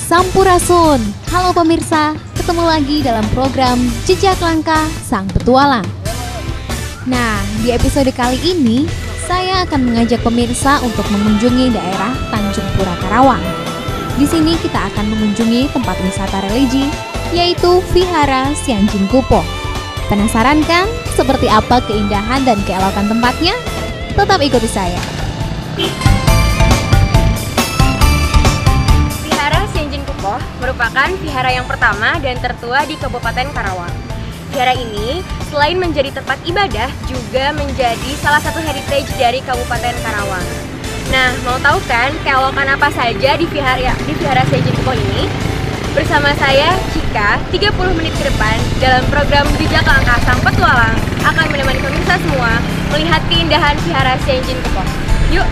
Sampurasun. Halo pemirsa, ketemu lagi dalam program Jejak Langkah Sang Petualang. Nah, di episode kali ini saya akan mengajak pemirsa untuk mengunjungi daerah Tanjung Pura Karawang. Di sini kita akan mengunjungi tempat wisata religi, yaitu Vihara Sianjin Kupoh. Penasaran kan seperti apa keindahan dan keelokan tempatnya? Tetap ikuti saya. Vihara Sianjin Kupoh merupakan vihara yang pertama dan tertua di Kabupaten Karawang. Vihara ini selain menjadi tempat ibadah juga menjadi salah satu heritage dari Kabupaten Karawang. Nah, mau tahu kan keelokan apa saja di Vihara Sianjin Kupoh ini? Bersama saya, Cika, 30 menit ke depan dalam program Jejak Langkah Sang Petualang akan menemani pemirsa semua melihat keindahan Vihara Sianjin Kupoh. Yuk!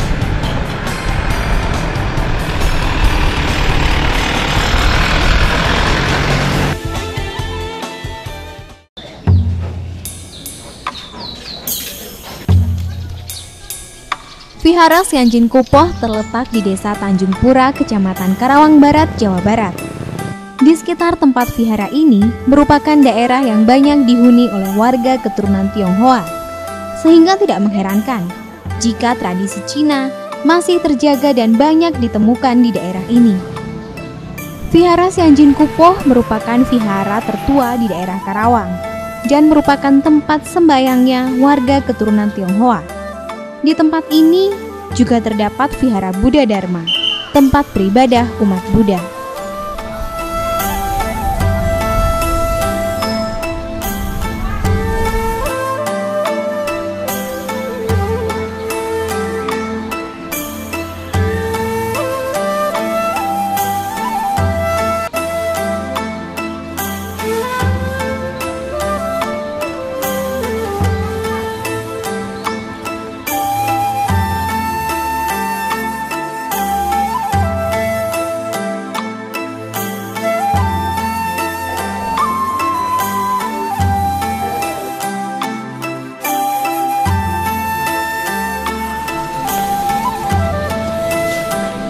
Vihara Sianjin Kupoh terletak di Desa Tanjung Pura, Kecamatan Karawang Barat, Jawa Barat. Di sekitar tempat vihara ini merupakan daerah yang banyak dihuni oleh warga keturunan Tionghoa, sehingga tidak mengherankan jika tradisi Cina masih terjaga dan banyak ditemukan di daerah ini. Vihara Sianjin Kupoh merupakan vihara tertua di daerah Karawang dan merupakan tempat sembayangnya warga keturunan Tionghoa. Di tempat ini juga terdapat Vihara Buddha Dharma, tempat beribadah umat Buddha.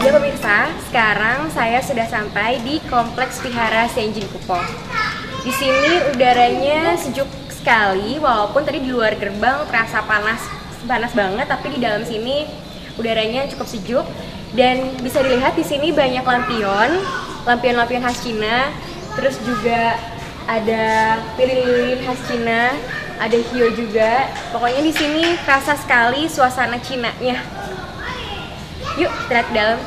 Ya pemirsa, sekarang saya sudah sampai di Kompleks Vihara Sianjin Kupoh. Di sini udaranya sejuk sekali, walaupun tadi di luar gerbang terasa panas banget, tapi di dalam sini udaranya cukup sejuk. Dan bisa dilihat di sini banyak lampion khas Cina, terus juga ada lilin khas Cina, ada hiyo juga. Pokoknya di sini terasa sekali suasana Cina-nya. Yuk, kita lihat ke dalam.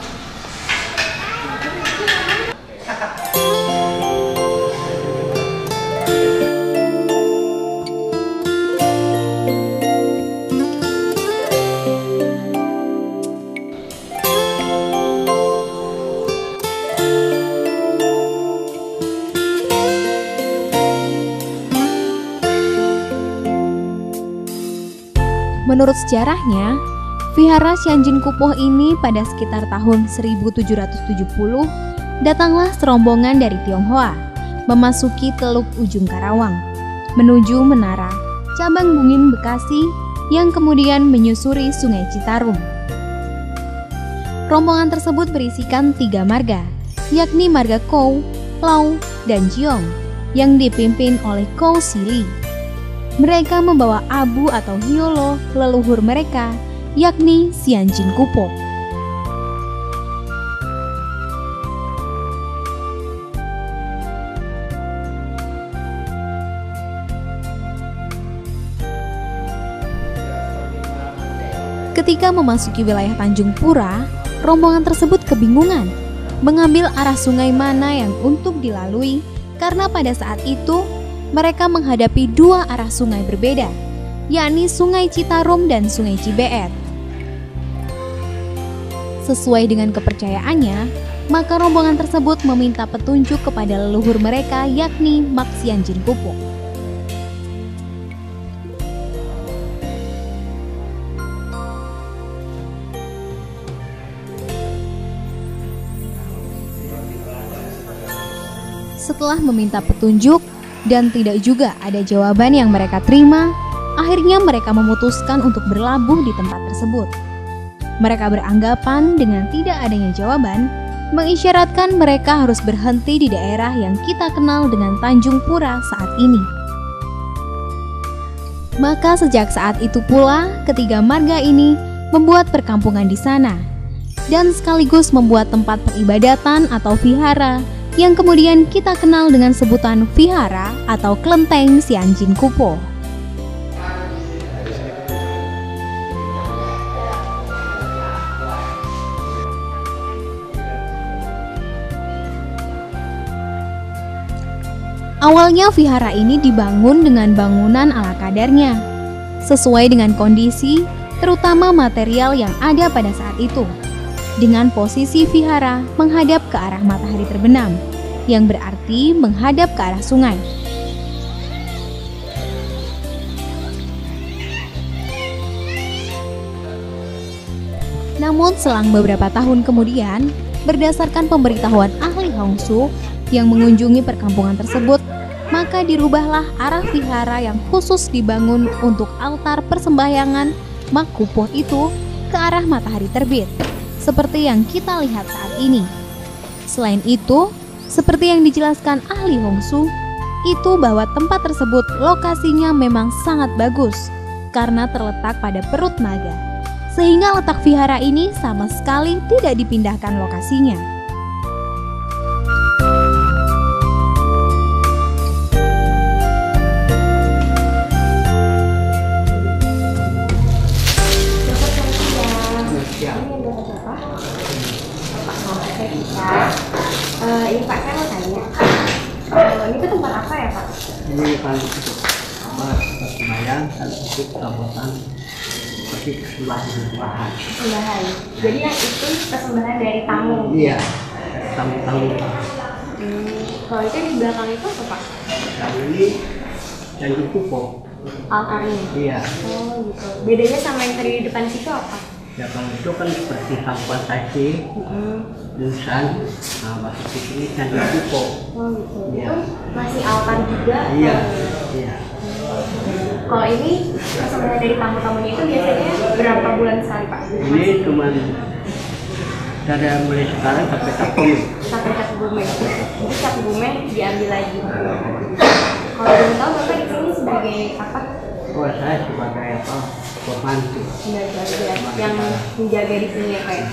Menurut sejarahnya, Vihara Sianjin Kupoh ini pada sekitar tahun 1770 datanglah serombongan dari Tionghoa memasuki Teluk Ujung Karawang menuju Menara Cabang Bungin Bekasi yang kemudian menyusuri Sungai Citarum. Rombongan tersebut berisikan 3 marga, yakni marga Kou, Lau, dan Jiong yang dipimpin oleh Kou Sili. Mereka membawa abu atau hiolo leluhur mereka, yakni Sianjin Kupoh. Ketika memasuki wilayah Tanjung Pura, rombongan tersebut kebingungan mengambil arah sungai mana yang untuk dilalui karena pada saat itu mereka menghadapi 2 arah sungai berbeda, yakni Sungai Citarum dan Sungai Cibeet. Sesuai dengan kepercayaannya, maka rombongan tersebut meminta petunjuk kepada leluhur mereka, yakni Mak Sianjin Kupoh. Setelah meminta petunjuk dan tidak juga ada jawaban yang mereka terima, akhirnya mereka memutuskan untuk berlabuh di tempat tersebut. Mereka beranggapan dengan tidak adanya jawaban, mengisyaratkan mereka harus berhenti di daerah yang kita kenal dengan Tanjung Pura saat ini. Maka sejak saat itu pula, ketiga marga ini membuat perkampungan di sana, dan sekaligus membuat tempat peribadatan atau vihara yang kemudian kita kenal dengan sebutan vihara atau kelenteng Sianjin Kupo. Awalnya vihara ini dibangun dengan bangunan ala kadarnya, sesuai dengan kondisi, terutama material yang ada pada saat itu. Dengan posisi vihara menghadap ke arah matahari terbenam, yang berarti menghadap ke arah sungai. Namun selang beberapa tahun kemudian, berdasarkan pemberitahuan ahli Hongsu yang mengunjungi perkampungan tersebut, maka dirubahlah arah vihara yang khusus dibangun untuk altar persembahyangan mak kupoh itu ke arah matahari terbit, seperti yang kita lihat saat ini. Selain itu, seperti yang dijelaskan ahli Hongsu, itu bahwa tempat tersebut lokasinya memang sangat bagus karena terletak pada perut naga, sehingga letak vihara ini sama sekali tidak dipindahkan lokasinya. Ini Pak, saya mau tanya, ini tuh tempat apa ya Pak? Ini kan tempat persembahyaan satu kabupaten seperti persembahan. Persembahan. Jadi yang itu persembahan dari tamu. Iya, tamu-tamu. Kalau itu di belakang itu apa Pak? Kalau ini Tanjung Kupo. Altarnya. Iya. Oh gitu. Bedanya sama yang tadi di depan situ apa? Ya kalau itu kan seperti Kampung Taisi, Dusan, nah masuk ke sini Tanjung Kupo. Oh gitu. Iya. Itu masih altar juga? Iya. Iya. Kalau ini persembahan dari tamu-tamunya itu biasanya berapa bulan sekali Pak? Ini cuma dari mulai sekarang sampai Kapung. Sampai Cap Bume. Jadi Cap Bume diambil lagi. Kalau belum tahu Bapak di sini sebagai apa? Oh, saya sebagai apa? Pembantu. Yang menjaga di sini ya Pak ya?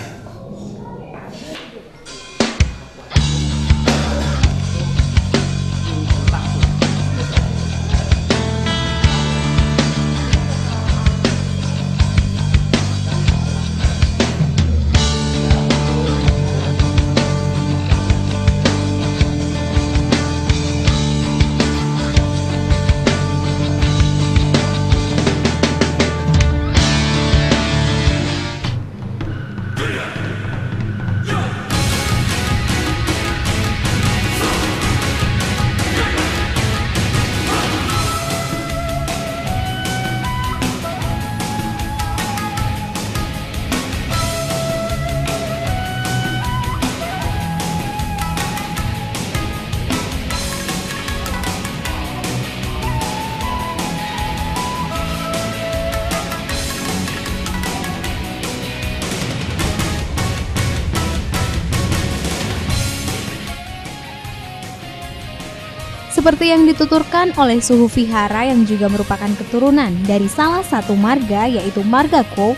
Seperti yang dituturkan oleh suhu vihara yang juga merupakan keturunan dari salah satu marga yaitu marga Ko,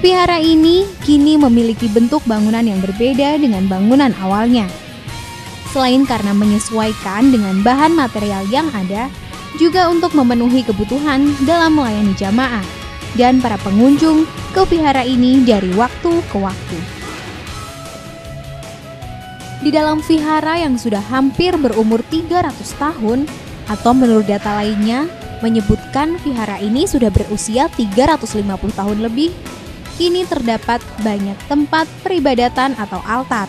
vihara ini kini memiliki bentuk bangunan yang berbeda dengan bangunan awalnya. Selain karena menyesuaikan dengan bahan material yang ada, juga untuk memenuhi kebutuhan dalam melayani jamaah dan para pengunjung ke vihara ini dari waktu ke waktu. Di dalam vihara yang sudah hampir berumur 300 tahun, atau menurut data lainnya menyebutkan vihara ini sudah berusia 350 tahun lebih, kini terdapat banyak tempat peribadatan atau altar.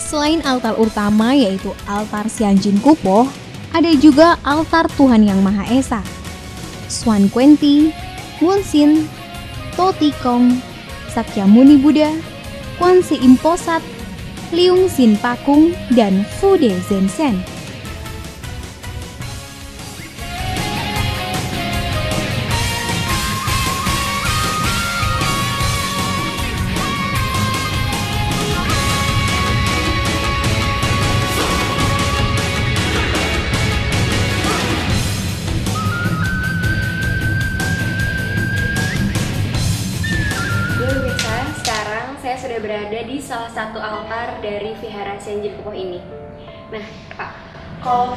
Selain altar utama yaitu altar Sianjin Kupo, ada juga altar Tuhan Yang Maha Esa, Swan Kwenti, Wonsin, Totikong, Sakyamuni Buddha, Kwansi Imposat, Liung Sin Pakung, dan Fude Zensen. salah satu altar dari Vihara Senjin Kupoh ini. Nah, Pak, kalau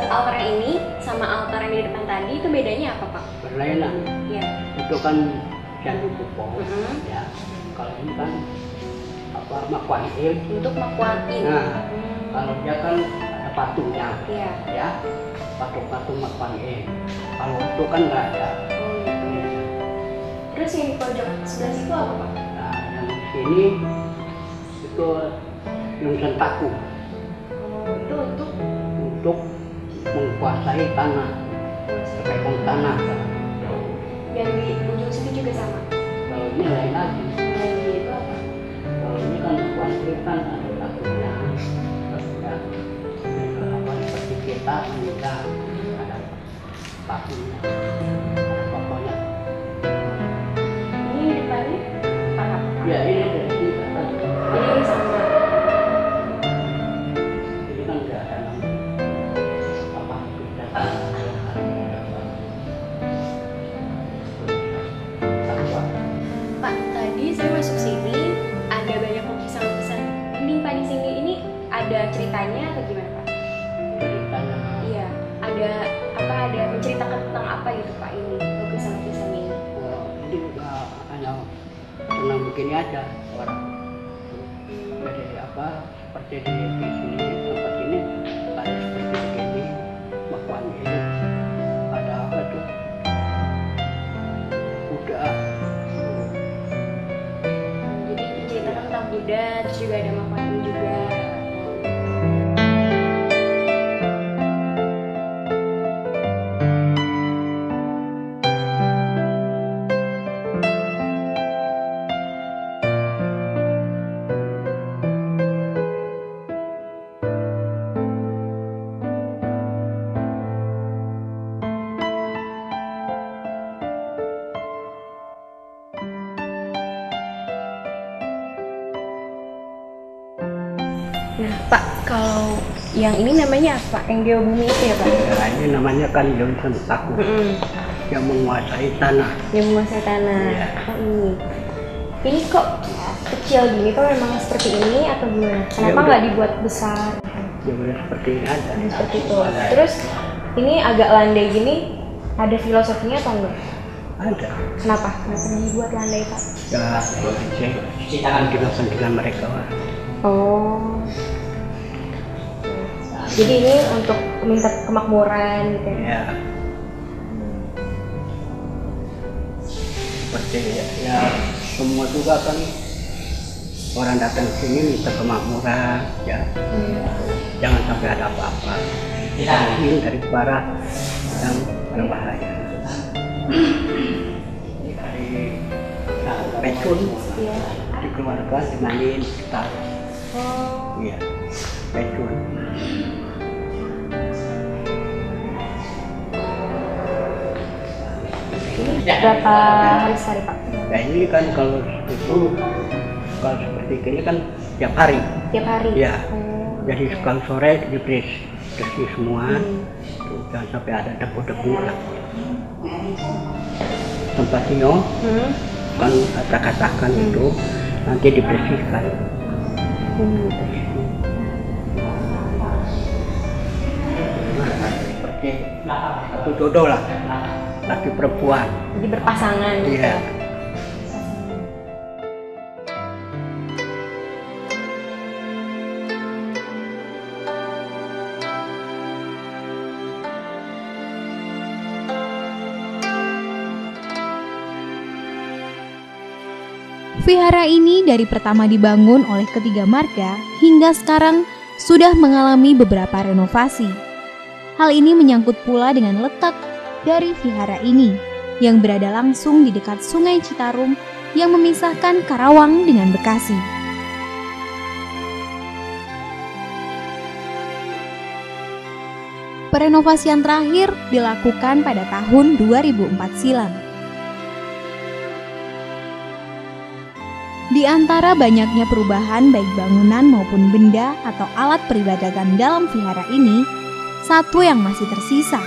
altar yang ini sama altar yang di depan tadi itu bedanya apa, Pak? Berlainan. Ya. Itu kan Senjin Kupoh. Ya. Kalau ini kan Mak Kuan Im. Untuk Mak Kuan Im. Nah, kalau dia kan ada patungnya. Iya. Ya. Patung-patung Mak Kuan Im. Kalau itu kan nggak ada. Oh, gitu. Terus yang di pojok sebelah situ apa, Pak? Nah, yang di sini itu Yungsen Taku. Itu Untuk menguasai tanah, pegang tanah. yang di ujung situ juga sama. Kalau ini lain lagi. Itu apa? Kalau ini kan kuasai kan ada takunya. Ya, apa seperti kita tidak ada takunya, ada pokoknya. Ini depannya apa? Ya ini dari sini ke atas. Ini sama. Ini kan nggak ada apa kita. Pak, tadi saya masuk sini ada banyak lukisan-lukisan dinding Pak di sini. Ini ada ceritanya atau gimana, Pak? Ceritanya Iya, ada menceritakan tentang apa gitu, Pak, ini lukisan-lukisan ini. jadi hanya senang begini aja orang. Jadi apa seperti di sini tempat ini ada seperti begini makuan ini ada apa tuh kuda. Jadi menceritakan tentang Buddha, terus juga ada Mak Kuan Im juga. Nah, Pak, kalau yang ini namanya apa? Yang Dewa Bumi itu ya, Pak? Ya, ini namanya kan Yungsen Taku yang menguasai tanah. Yang menguasai tanah. Iya. Oh, ini. Ini kok kecil gini? Kok memang seperti ini atau gimana? Kenapa udah. nggak dibuat besar? Ya boleh seperti ini aja. Seperti itu. Terus ini agak landai gini, ada filosofinya atau enggak? Ada. Kenapa? Kenapa dibuat landai, Pak? Ya, saya dengan kepentingan mereka. Wah. Oh. Jadi ini untuk minta kemakmuran gitu ya? Ya. Seperti ya semua juga kan orang datang sini minta kemakmuran ya. Jangan sampai ada apa-apa. Jauhin dari para yang berbahaya. Dari pecun dikeluarkan dimandiin kita. Oh. Iya, pecun. Ini berapa hari sekali, Pak? Nah ini kan kalau seperti ini kan tiap hari. Tiap hari? Ya. Oh. Jadi kalau sore bersih semua. Tuh, jangan sampai ada debu-debu lah. Tempat ini kan katakan itu nanti dibersihkan. Seperti satu jodoh lah, laki perempuan. Jadi berpasangan. Iya. Vihara ini dari pertama dibangun oleh ketiga marga hingga sekarang sudah mengalami beberapa renovasi. Hal ini menyangkut pula dengan letak dari vihara ini yang berada langsung di dekat Sungai Citarum yang memisahkan Karawang dengan Bekasi. Perenovasian terakhir dilakukan pada tahun 2004 silam. Di antara banyaknya perubahan baik bangunan maupun benda atau alat peribadatan dalam vihara ini, satu yang masih tersisa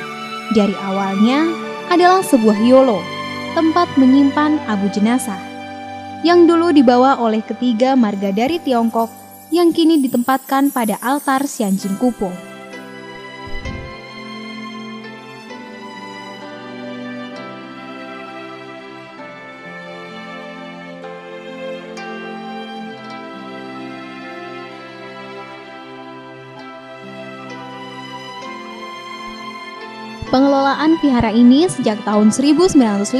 dari awalnya adalah sebuah yolo, tempat menyimpan abu jenazah. yang dulu dibawa oleh ketiga marga dari Tiongkok yang kini ditempatkan pada altar Xianjin Kupo. Pengelolaan vihara ini sejak tahun 1951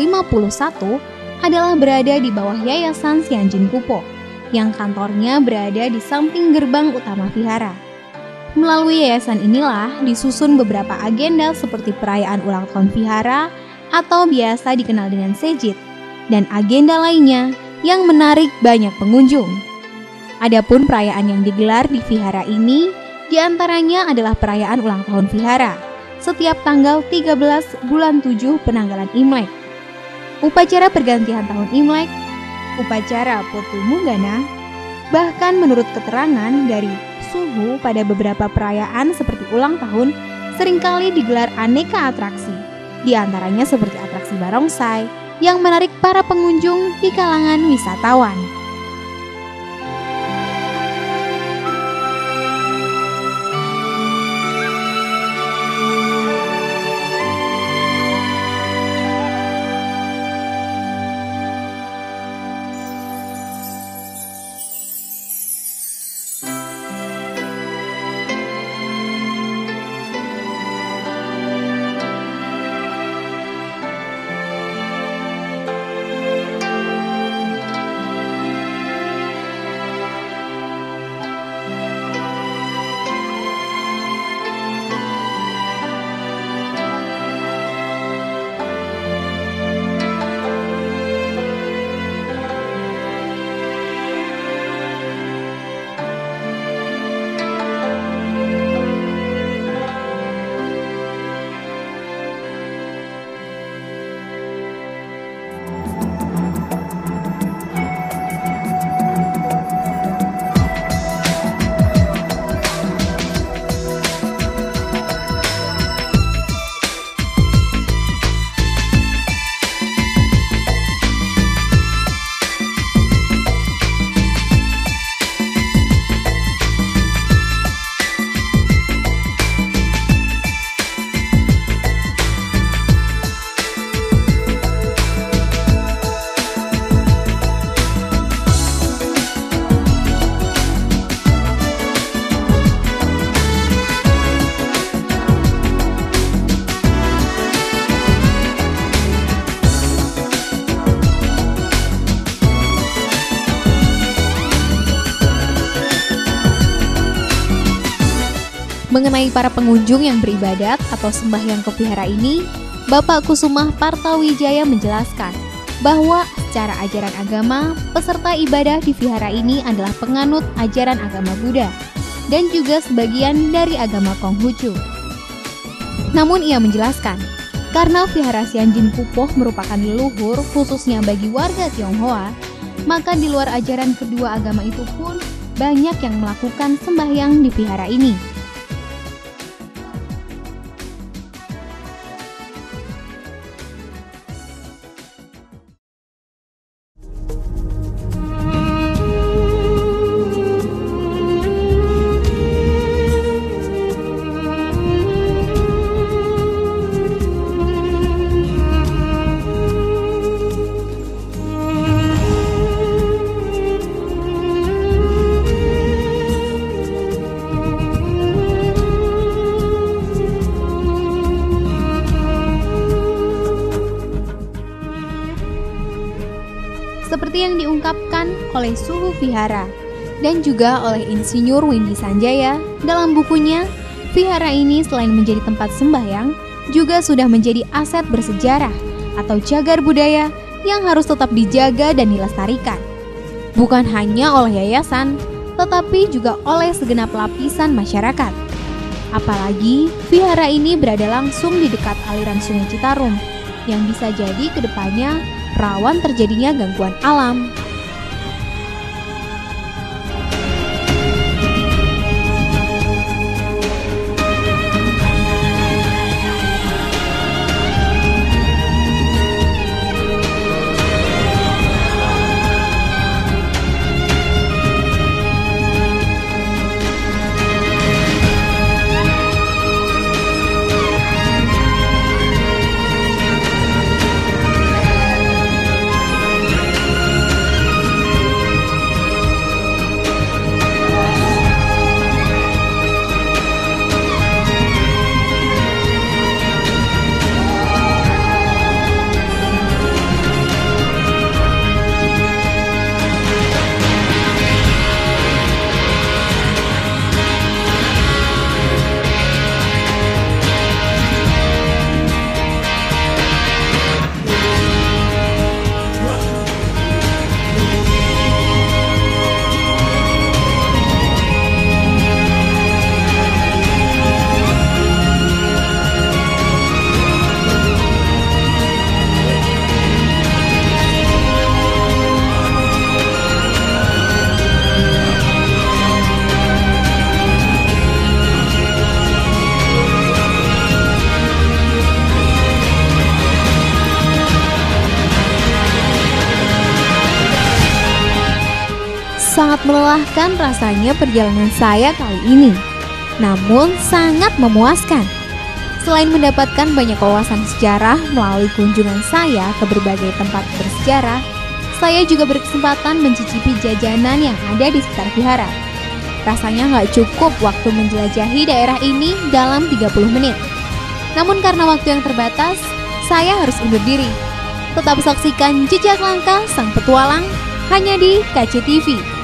adalah berada di bawah Yayasan Xianjin Kupo, yang kantornya berada di samping gerbang utama vihara. Melalui yayasan inilah disusun beberapa agenda seperti perayaan ulang tahun vihara atau biasa dikenal dengan Sejit, dan agenda lainnya yang menarik banyak pengunjung. Adapun perayaan yang digelar di vihara ini diantaranya adalah perayaan ulang tahun vihara setiap tanggal 13 bulan 7 penanggalan Imlek, upacara pergantian tahun Imlek, upacara Potu Munggana, bahkan menurut keterangan dari suhu pada beberapa perayaan seperti ulang tahun seringkali digelar aneka atraksi, di antaranya seperti atraksi barongsai yang menarik para pengunjung di kalangan wisatawan. Mengenai para pengunjung yang beribadat atau sembahyang ke vihara ini, Bapak Kusumah Partawijaya menjelaskan bahwa secara ajaran agama, peserta ibadah di vihara ini adalah penganut ajaran agama Buddha dan juga sebagian dari agama Konghucu. Namun ia menjelaskan, karena vihara Xianjin Kupo merupakan leluhur khususnya bagi warga Tionghoa, maka di luar ajaran kedua agama itu pun banyak yang melakukan sembahyang di vihara ini. Seperti yang diungkapkan oleh Suhu Vihara dan juga oleh Insinyur Windy Sanjaya dalam bukunya, vihara ini selain menjadi tempat sembahyang, juga sudah menjadi aset bersejarah atau cagar budaya yang harus tetap dijaga dan dilestarikan. Bukan hanya oleh yayasan, tetapi juga oleh segenap lapisan masyarakat. Apalagi vihara ini berada langsung di dekat aliran Sungai Citarum, yang bisa jadi kedepannya rawan terjadinya gangguan alam. sangat melelahkan rasanya perjalanan saya kali ini, namun sangat memuaskan. Selain mendapatkan banyak wawasan sejarah melalui kunjungan saya ke berbagai tempat bersejarah, saya juga berkesempatan mencicipi jajanan yang ada di sekitar vihara. Rasanya nggak cukup waktu menjelajahi daerah ini dalam 30 menit. Namun karena waktu yang terbatas, saya harus undur diri. Tetap saksikan Jejak Langkah Sang Petualang hanya di KCTV.